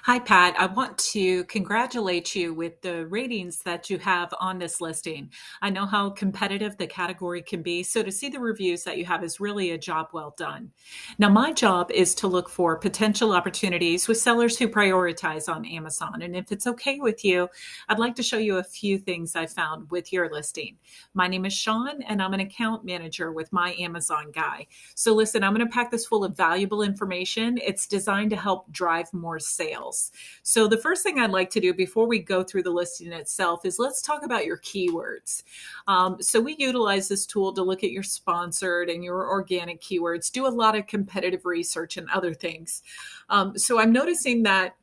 Hi, Pat. I want to congratulate you with the ratings that you have on this listing. I know how competitive the category can be, so to see the reviews that you have is really a job well done. Now, my job is to look for potential opportunities with sellers who prioritize on Amazon. And if it's okay with you, I'd like to show you a few things I found with your listing. My name is Sean, and I'm an account manager with My Amazon Guy. So listen, I'm going to pack this full of valuable information. It's designed to help drive more sales. So the first thing I'd like to do before we go through the listing itself is let's talk about your keywords. So we utilize this tool to look at your sponsored and your organic keywords, do a lot of competitive research and other things. So I'm noticing that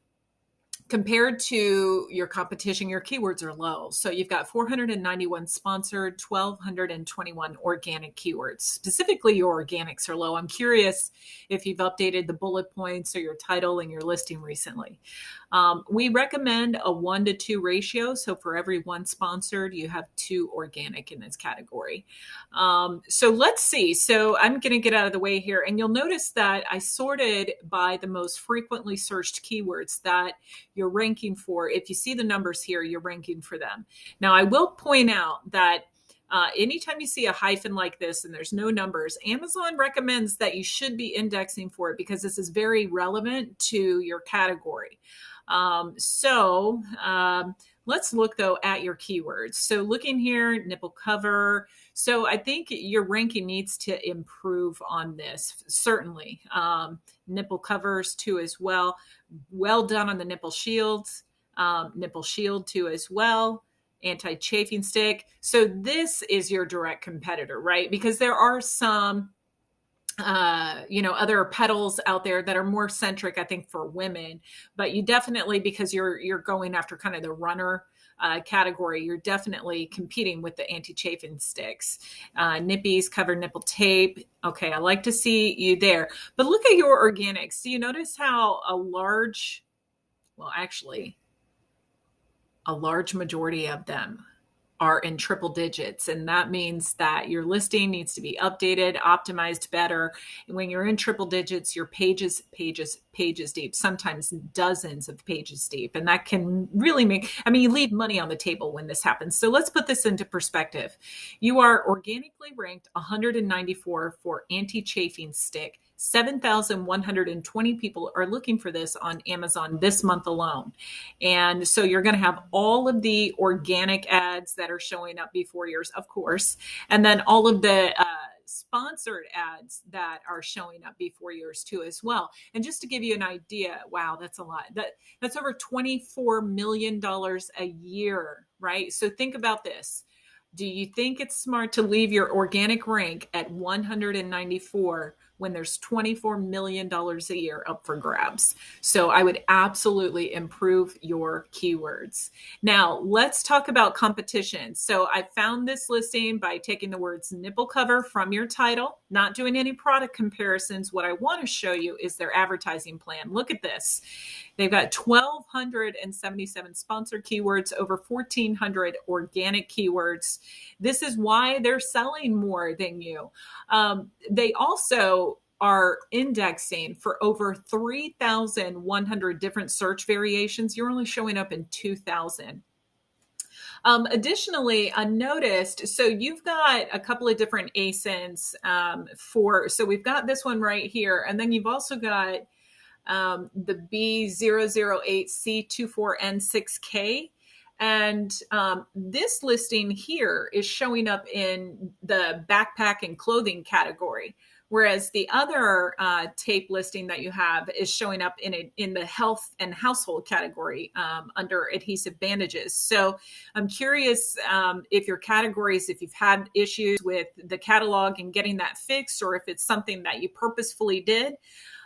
compared to your competition, your keywords are low. So you've got 491 sponsored, 1,221 organic keywords. Specifically, your organics are low. I'm curious if you've updated the bullet points or your title and your listing recently. We recommend a 1-to-2 ratio. So for every one sponsored, you have 2 organic in this category. So let's see. So I'm going to get out of the way here. And you'll notice that I sorted by the most frequently searched keywords that you're ranking for. If you see the numbers here, you're ranking for them. Now, I will point out that anytime you see a hyphen like this and there's no numbers, Amazon recommends that you should be indexing for it because this is very relevant to your category. Let's look though at your keywords. So looking here, nipple cover. So I think your ranking needs to improve on this, certainly. Nipple covers too as well. Well done on the nipple shields, nipple shield too as well. Anti-chafing stick. So this is your direct competitor, right? Because there are some other pedals out there that are more centric, I think, for women, but you definitely, because you're going after kind of the runner category, you're definitely competing with the anti-chafing sticks. NipEaze cover nipple tape. Okay, I like to see you there. But look at your organics. Do you notice how a large majority of them are in triple digits. And that means that your listing needs to be updated, optimized better. And when you're in triple digits, your pages deep, sometimes dozens of pages deep. And that can really you leave money on the table when this happens. So let's put this into perspective. You are organically ranked 194 for anti-chafing stick. 7,120 people are looking for this on Amazon this month alone. And so you're going to have all of the organic ads that are showing up before yours, of course, and then all of the sponsored ads that are showing up before yours too as well. And just to give you an idea, wow, that's a lot. That's over $24 million a year, right? So think about this. Do you think it's smart to leave your organic rank at 194 when there's $24 million a year up for grabs? So I would absolutely improve your keywords. Now, let's talk about competition. So I found this listing by taking the words nipple cover from your title, not doing any product comparisons. What I want to show you is their advertising plan. Look at this. They've got 1,277 sponsored keywords, over 1,400 organic keywords. This is why they're selling more than you. They also are indexing for over 3,100 different search variations. You're only showing up in 2,000. Additionally, I noticed, so you've got a couple of different ASINs so we've got this one right here, and then you've also got the B008C24N6K. And this listing here is showing up in the backpack and clothing category, whereas the other tape listing that you have is showing up in the health and household category under adhesive bandages. So I'm curious if your categories, if you've had issues with the catalog and getting that fixed, or if it's something that you purposefully did.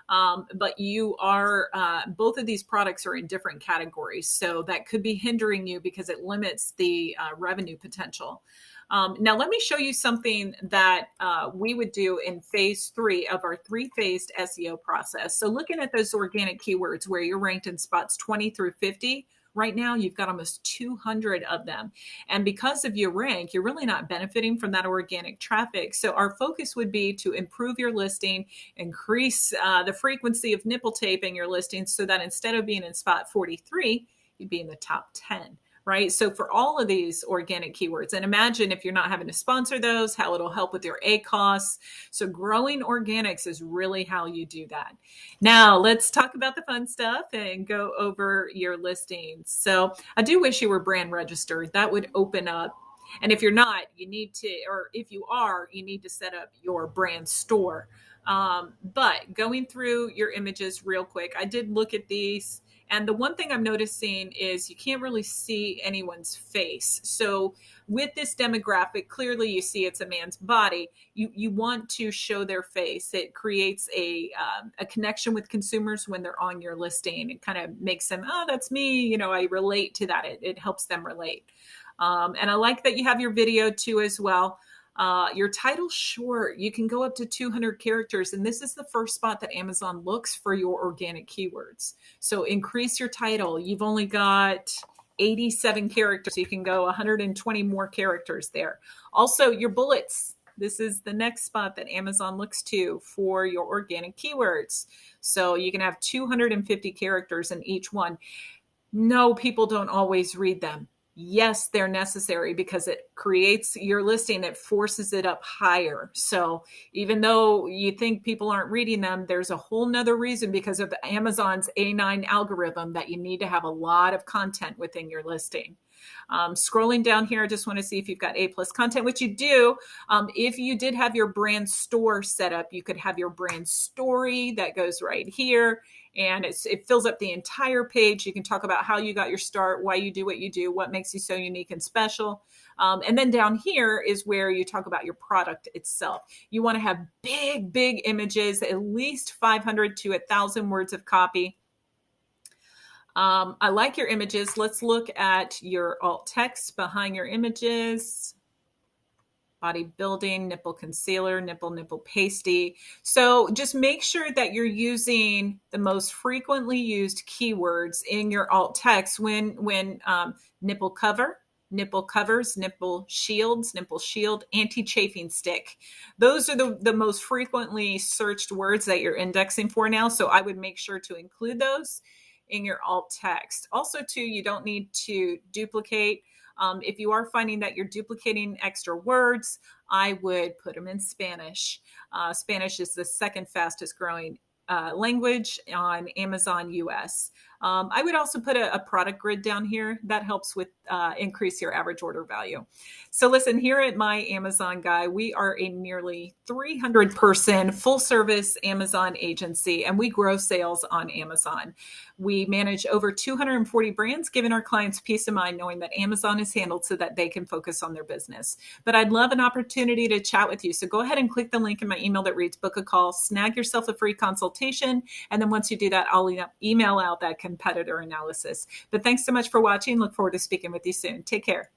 But you are, both of these products are in different categories. So that could be hindering you because it limits the revenue potential. Now, let me show you something that we would do in phase 3 of our 3-phased SEO process. So looking at those organic keywords where you're ranked in spots 20 through 50, Right now, you've got almost 200 of them. And because of your rank, you're really not benefiting from that organic traffic. So our focus would be to improve your listing, increase the frequency of nipple tape in your listing so that instead of being in spot 43, you'd be in the top 10. Right. So for all of these organic keywords, and imagine if you're not having to sponsor those, how it'll help with your ACOS. So growing organics is really how you do that. Now let's talk about the fun stuff and go over your listings. So I do wish you were brand registered. That would open up. And if you're not, you need to, or if you are, you need to set up your brand store. But going through your images real quick, I did look at these. And the one thing I'm noticing is you can't really see anyone's face. So with this demographic, clearly you see it's a man's body. You want to show their face. It creates a connection with consumers when they're on your listing. It kind of makes them, oh, that's me. You know, I relate to that. It helps them relate. And I like that you have your video too as well. Your title short, you can go up to 200 characters. And this is the first spot that Amazon looks for your organic keywords. So increase your title. You've only got 87 characters. So you can go 120 more characters there. Also your bullets. This is the next spot that Amazon looks to for your organic keywords. So you can have 250 characters in each one. No, people don't always read them. Yes, they're necessary because it creates your listing. It forces it up higher. So even though you think people aren't reading them, there's a whole nother reason because of Amazon's A9 algorithm that you need to have a lot of content within your listing. Scrolling down here, I just want to see if you've got A+ content, which you do. If you did have your brand store set up, you could have your brand story that goes right here. And it fills up the entire page. You can talk about how you got your start, why you do what you do, what makes you so unique and special. And then down here is where you talk about your product itself. You want to have big, big images, at least 500 to 1,000 words of copy. I like your images. Let's look at your alt text behind your images. Bodybuilding, nipple concealer, nipple pasty. So just make sure that you're using the most frequently used keywords in your alt text when nipple cover, nipple covers, nipple shields, nipple shield, anti-chafing stick. Those are the most frequently searched words that you're indexing for now. So I would make sure to include those in your alt text. Also too, you don't need to duplicate. If you are finding that you're duplicating extra words, I would put them in Spanish. Spanish is the second fastest growing language on Amazon US. I would also put a product grid down here that helps with increase your average order value. So listen, here at My Amazon Guy, we are a nearly 300-person full-service Amazon agency, and we grow sales on Amazon. We manage over 240 brands, giving our clients peace of mind knowing that Amazon is handled so that they can focus on their business. But I'd love an opportunity to chat with you. So go ahead and click the link in my email that reads book a call, snag yourself a free consultation. And then once you do that, I'll email out that competitor analysis. But thanks so much for watching. Look forward to speaking with you soon. Take care.